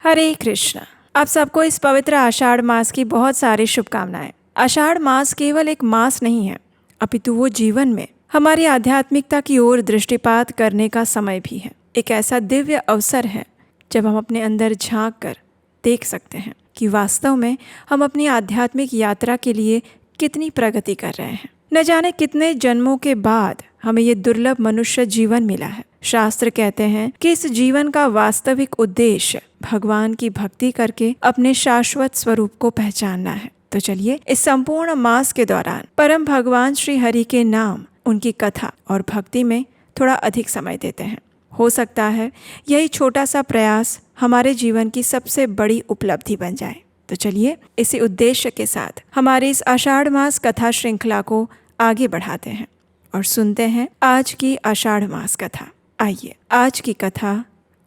हरे कृष्णा। आप सबको इस पवित्र आषाढ़ मास की बहुत सारी शुभकामनाएं। आषाढ़ मास केवल एक मास नहीं है, अपितु वो जीवन में हमारी आध्यात्मिकता की ओर दृष्टिपात करने का समय भी है। एक ऐसा दिव्य अवसर है जब हम अपने अंदर झांक कर देख सकते हैं कि वास्तव में हम अपनी आध्यात्मिक यात्रा के लिए कितनी प्रगति कर रहे हैं। न जाने कितने जन्मों के बाद हमें ये दुर्लभ मनुष्य जीवन मिला है। शास्त्र कहते हैं कि इस जीवन का वास्तविक उद्देश्य भगवान की भक्ति करके अपने शाश्वत स्वरूप को पहचानना है। तो चलिए इस संपूर्ण मास के दौरान परम भगवान श्री हरि के नाम, उनकी कथा और भक्ति में थोड़ा अधिक समय देते हैं। हो सकता है यही छोटा सा प्रयास हमारे जीवन की सबसे बड़ी उपलब्धि बन जाए। तो चलिए इसी उद्देश्य के साथ हमारी इस आषाढ़ मास कथा श्रृंखला को आगे बढ़ाते हैं और सुनते हैं आज की आषाढ़ मास कथा। आइए आज की कथा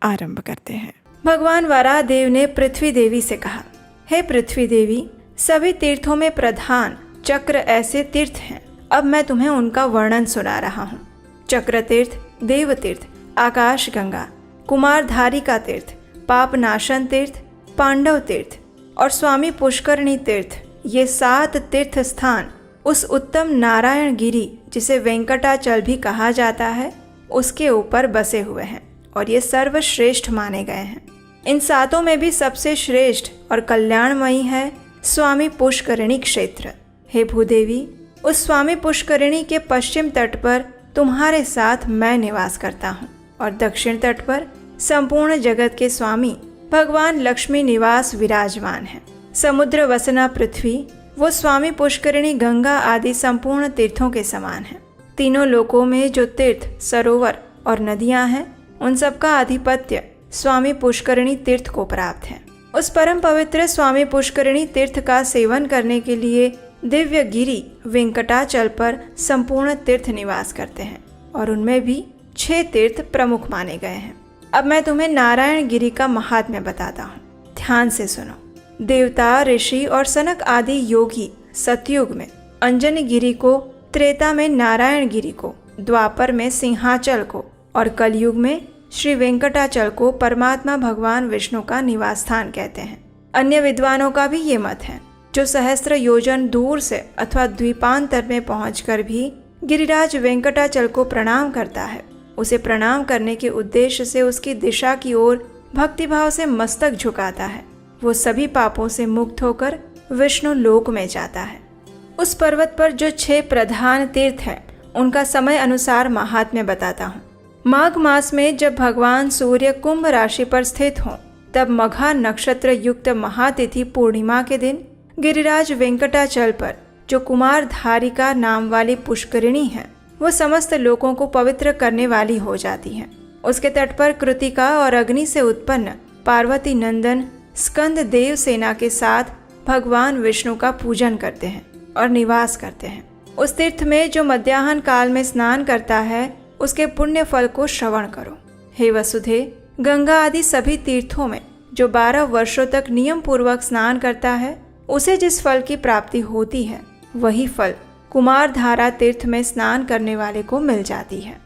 आरंभ करते हैं। भगवान वराहदेव ने पृथ्वी देवी से कहा, हे पृथ्वी देवी, सभी तीर्थों में प्रधान चक्र ऐसे तीर्थ हैं। अब मैं तुम्हें उनका वर्णन सुना रहा हूँ। चक्र तीर्थ, देव तीर्थ, आकाश गंगा, कुमारधारिका तीर्थ, पापनाशन तीर्थ, पांडव तीर्थ और स्वामी पुष्करणी तीर्थ, ये 7 तीर्थ स्थान उस उत्तम नारायण गिरी, जिसे वेंकटाचल भी कहा जाता है, उसके ऊपर बसे हुए हैं और ये सर्वश्रेष्ठ माने गए हैं। इन 7 में भी सबसे श्रेष्ठ और कल्याणमयी है स्वामी पुष्करिणी क्षेत्र। हे भूदेवी, उस स्वामी पुष्करिणी के पश्चिम तट पर तुम्हारे साथ मैं निवास करता हूँ और दक्षिण तट पर संपूर्ण जगत के स्वामी भगवान लक्ष्मी निवास विराजमान है। समुद्र वसना पृथ्वी वो स्वामी पुष्करिणी गंगा आदि संपूर्ण तीर्थों के समान है। तीनों लोकों में जो तीर्थ, सरोवर और नदियां हैं, उन सब का आधिपत्य स्वामी पुष्करिणी तीर्थ को प्राप्त है। उस परम पवित्र स्वामी पुष्करिणी तीर्थ का सेवन करने के लिए दिव्य गिरी वेंकटाचल पर संपूर्ण तीर्थ निवास करते हैं और उनमें भी 6 तीर्थ प्रमुख माने गए हैं। अब मैं तुम्हें नारायण गिरी का महात्म्य बताता हूँ, ध्यान से सुनो। देवता, ऋषि और सनक आदि योगी सतयुग में अंजनी गिरी को, त्रेता में नारायण गिरी को, द्वापर में सिंहाचल को और कलयुग में श्री वेंकटाचल को परमात्मा भगवान विष्णु का निवास स्थान कहते हैं। अन्य विद्वानों का भी ये मत है। जो सहस्त्र योजन दूर से अथवा द्वीपांतर में पहुंचकर भी गिरिराज वेंकटाचल को प्रणाम करता है, उसे प्रणाम करने के उद्देश्य से उसकी दिशा की ओर भक्तिभाव से मस्तक झुकाता है, वो सभी पापों से मुक्त होकर विष्णु लोक में जाता है। उस पर्वत पर जो 6 प्रधान तीर्थ हैं, उनका समय अनुसार महात्म्य बताता हूँ। माघ मास में जब भगवान सूर्य कुंभ राशि पर स्थित हों, तब मघा नक्षत्र युक्त महातिथि पूर्णिमा के दिन गिरिराज वेंकटाचल पर जो कुमारधारिका नाम वाली पुष्करिणी है, वो समस्त लोगों को पवित्र करने वाली हो जाती है। उसके तट पर कृतिका और अग्नि से उत्पन्न पार्वती नंदन स्कंद देव सेना के साथ भगवान विष्णु का पूजन करते हैं और निवास करते हैं। उस तीर्थ में जो मध्याह्न काल में स्नान करता है, उसके पुण्य फल को श्रवण करो। हे वसुधे, गंगा आदि सभी तीर्थों में जो 12 वर्षों तक नियम पूर्वक स्नान करता है, उसे जिस फल की प्राप्ति होती है, वही फल कुमारधारा तीर्थ में स्नान करने वाले को मिल जाती है।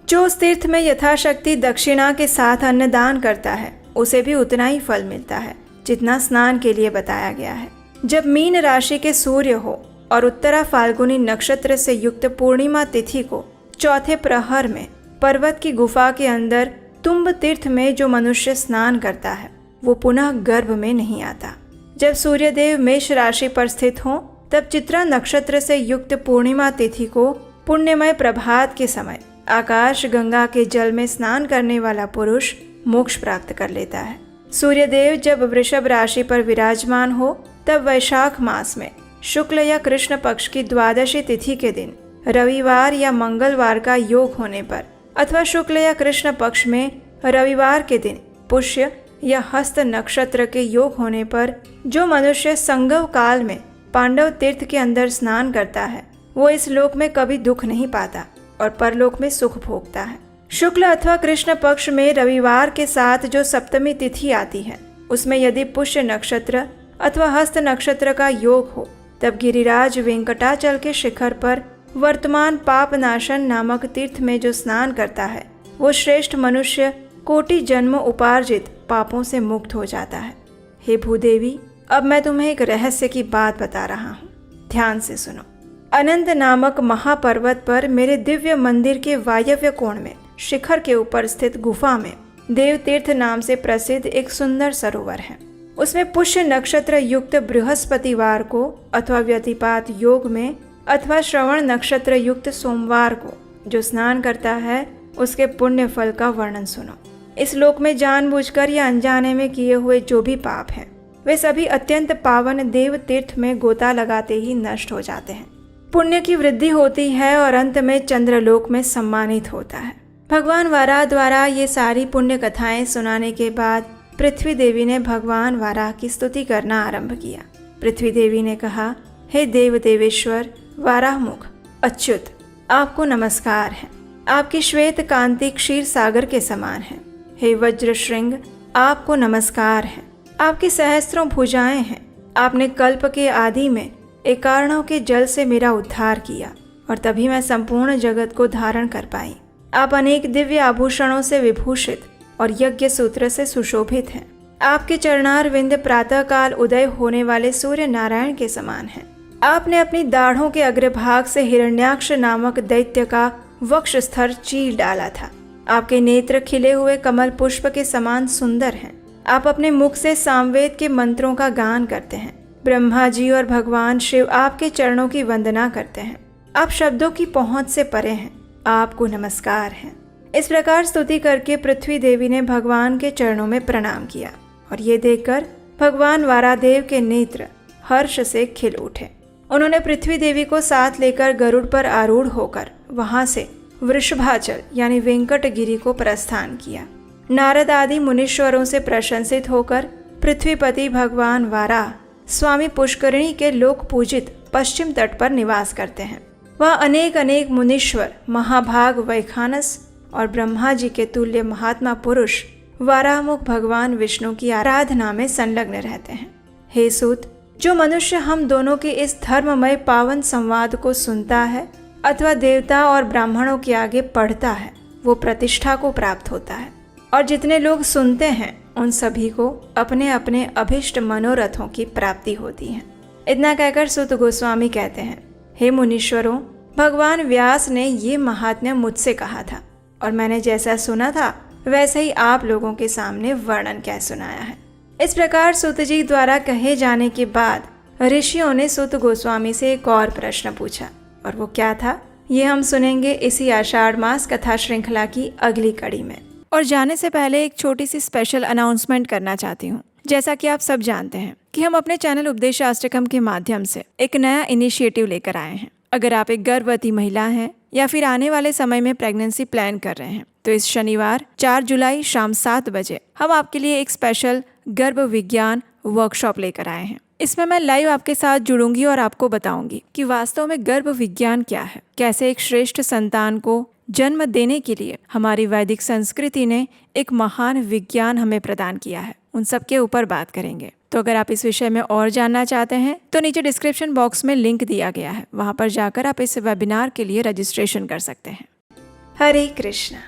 जो उस तीर्थ में यथाशक्ति दक्षिणा के साथ अन्नदान करता है, उसे भी उतना ही फल मिलता है जितना स्नान के लिए बताया गया है। जब मीन राशि के सूर्य हो और उत्तरा फाल्गुनी नक्षत्र से युक्त पूर्णिमा तिथि को चौथे प्रहर में पर्वत की गुफा के अंदर तुम्ब तीर्थ में जो मनुष्य स्नान करता है, वो पुनः गर्भ में नहीं आता। जब सूर्यदेव मेष राशि पर स्थित हो, तब चित्रा नक्षत्र से युक्त पूर्णिमा तिथि को पुण्यमय प्रभात के समय आकाश गंगा के जल में स्नान करने वाला पुरुष मोक्ष प्राप्त कर लेता है। सूर्यदेव जब वृषभ राशि पर विराजमान हो, तब वैशाख मास में शुक्ल या कृष्ण पक्ष की द्वादशी तिथि के दिन रविवार या मंगलवार का योग होने पर, अथवा शुक्ल या कृष्ण पक्ष में रविवार के दिन पुष्य या हस्त नक्षत्र के योग होने पर जो मनुष्य संगव काल में पांडव तीर्थ के अंदर स्नान करता है, वो इस लोक में कभी दुख नहीं पाता और परलोक में सुख भोगता है। शुक्ल अथवा कृष्ण पक्ष में रविवार के साथ जो सप्तमी तिथि आती है, उसमें यदि पुष्य नक्षत्र अथवा हस्त नक्षत्र का योग हो, तब गिरिराज वेंकटाचल के शिखर पर वर्तमान पापनाशन नामक तीर्थ में जो स्नान करता है, वो श्रेष्ठ मनुष्य कोटि जन्म उपार्जित पापों से मुक्त हो जाता है। हे भूदेवी, अब मैं तुम्हें एक रहस्य की बात बता रहा हूँ, ध्यान से सुनो। अनंत नामक महापर्वत पर मेरे दिव्य मंदिर के वायव्य कोण में शिखर के ऊपर स्थित गुफा में देवतीर्थ नाम से प्रसिद्ध एक सुंदर सरोवर है। उसमें पुष्य नक्षत्र युक्त बृहस्पतिवार को अथवा व्यतिपात योग में अथवा श्रवण नक्षत्र युक्त सोमवार को जो स्नान करता है उसके पुण्य फल का वर्णन सुनो। इस लोक में जानबूझकर या अनजाने में किए हुए जो भी पाप हैं वे सभी अत्यंत पावन देव तीर्थ में गोता लगाते ही नष्ट हो जाते हैं। पुण्य की वृद्धि होती है और अंत में चंद्रलोक में सम्मानित होता है। भगवान वाराह द्वारा ये सारी पुण्य कथाएं सुनाने के बाद पृथ्वी देवी ने भगवान वाराह की स्तुति करना आरंभ किया। पृथ्वी देवी ने कहा, हे देव देवेश्वर वाराह मुख अच्युत, आपको नमस्कार है। आपकी श्वेत कांति क्षीर सागर के समान है। हे वज्र श्रृंग, आपको नमस्कार है। आपकी सहस्त्रों भुजाएं हैं। आपने कल्प के आदि में एकार्णों के जल से मेरा उद्धार किया और तभी मैं संपूर्ण जगत को धारण कर पाई। आप अनेक दिव्य आभूषणों से विभूषित और यज्ञ सूत्र से सुशोभित हैं। आपके चरणार विंद प्रातः काल उदय होने वाले सूर्य नारायण के समान हैं। आपने अपनी दाढ़ों के अग्रभाग से हिरण्याक्ष नामक दैत्य का वक्ष स्थर चीर डाला था। आपके नेत्र खिले हुए कमल पुष्प के समान सुंदर हैं। आप अपने मुख से सामवेद के मंत्रों का गान करते हैं। ब्रह्मा जी और भगवान शिव आपके चरणों की वंदना करते हैं। आप शब्दों की पहुंच से परे हैं। आपको नमस्कार है। इस प्रकार स्तुति करके पृथ्वी देवी ने भगवान के चरणों में प्रणाम किया और ये देखकर भगवान वारादेव के नेत्र हर्ष से खिल उठे। उन्होंने पृथ्वी देवी को साथ लेकर गरुड़ पर आरूढ़ होकर वहां से वृषभाचल यानी वेंकटगिरी को प्रस्थान किया। नारद आदि मुनीश्वरों से प्रशंसित होकर पृथ्वीपति भगवान वाराह स्वामी पुष्करिणी के लोक पूजित पश्चिम तट पर निवास करते हैं। वह अनेक अनेक मुनीश्वर, महाभाग वैखानस और ब्रह्मा जी के तुल्य महात्मा पुरुष वाराहमुख भगवान विष्णु की आराधना में संलग्न रहते हैं। हे सूत, जो मनुष्य हम दोनों के इस धर्ममय पावन संवाद को सुनता है अथवा देवता और ब्राह्मणों के आगे पढ़ता है वो प्रतिष्ठा को प्राप्त होता है और जितने लोग सुनते हैं उन सभी को अपने अपने अभिष्ट मनोरथों की प्राप्ति होती है। इतना कहकर सूत गोस्वामी कहते हैं, हे मुनीश्वरों, भगवान व्यास ने ये महात्म्य मुझसे कहा था और मैंने जैसा सुना था वैसे ही आप लोगों के सामने वर्णन कह सुनाया है। इस प्रकार सूत जी द्वारा कहे जाने के बाद ऋषियों ने सूत गोस्वामी से एक और प्रश्न पूछा और वो क्या था ये हम सुनेंगे इसी आषाढ़ मास कथा श्रृंखला की अगली कड़ी में। और जाने से पहले एक छोटी सी स्पेशल अनाउंसमेंट करना चाहती हूँ। जैसा कि आप सब जानते हैं कि हम अपने चैनल उपदेशाष्टकम के माध्यम से एक नया इनिशिएटिव लेकर आए हैं। अगर आप एक गर्भवती महिला हैं या फिर आने वाले समय में प्रेगनेंसी प्लान कर रहे हैं तो इस शनिवार 4 जुलाई शाम 7 बजे हम आपके लिए एक स्पेशल गर्भ विज्ञान वर्कशॉप लेकर आए हैं। इसमें मैं लाइव आपके साथ जुड़ूंगी और आपको बताऊंगी कि वास्तव में गर्भ विज्ञान क्या है, कैसे एक श्रेष्ठ संतान को जन्म देने के लिए हमारी वैदिक संस्कृति ने एक महान विज्ञान हमें प्रदान किया है, उन सब के ऊपर बात करेंगे। तो अगर आप इस विषय में और जानना चाहते हैं तो नीचे डिस्क्रिप्शन बॉक्स में लिंक दिया गया है, वहां पर जाकर आप इस वेबिनार के लिए रजिस्ट्रेशन कर सकते हैं। हरे कृष्णा।